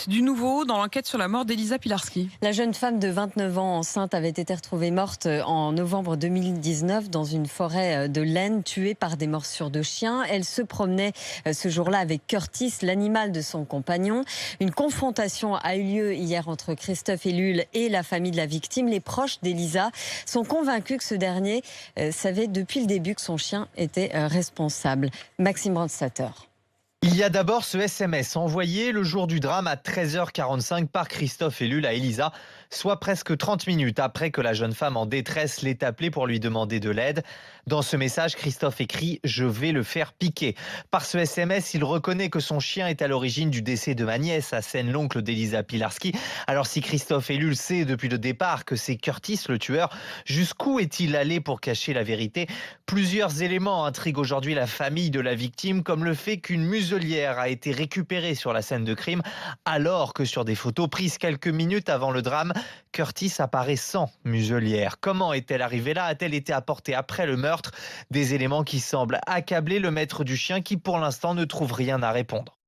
suite du nouveau dans l'enquête sur la mort d'Elisa Pilarski. La jeune femme de 29 ans enceinte avait été retrouvée morte en novembre 2019 dans une forêt de l'Aisne, tuée par des morsures de chiens. Elle se promenait ce jour-là avec Curtis, l'animal de son compagnon. Une confrontation a eu lieu hier entre Christophe Ellul et la famille de la victime. Les proches d'Elisa sont convaincus que ce dernier savait depuis le début que son chien était responsable. Maxime Brandstatter. Il y a d'abord ce SMS envoyé le jour du drame à 13h45 par Christophe Ellul à Elisa, soit presque 30 minutes après que la jeune femme en détresse l'ait appelé pour lui demander de l'aide. Dans ce message, Christophe écrit « Je vais le faire piquer ». Par ce SMS, il reconnaît que son chien est à l'origine du décès de ma nièce, assène l'oncle d'Elisa Pilarski. Alors si Christophe Ellul sait depuis le départ que c'est Curtis le tueur, jusqu'où est-il allé pour cacher la vérité? Plusieurs éléments intriguent aujourd'hui la famille de la victime, comme le fait qu'une muselière a été récupérée sur la scène de crime, alors que sur des photos prises quelques minutes avant le drame, Curtis apparaît sans muselière. Comment est-elle arrivée là? A-t-elle été apportée après le meurtre? Des éléments qui semblent accabler le maître du chien qui pour l'instant ne trouve rien à répondre.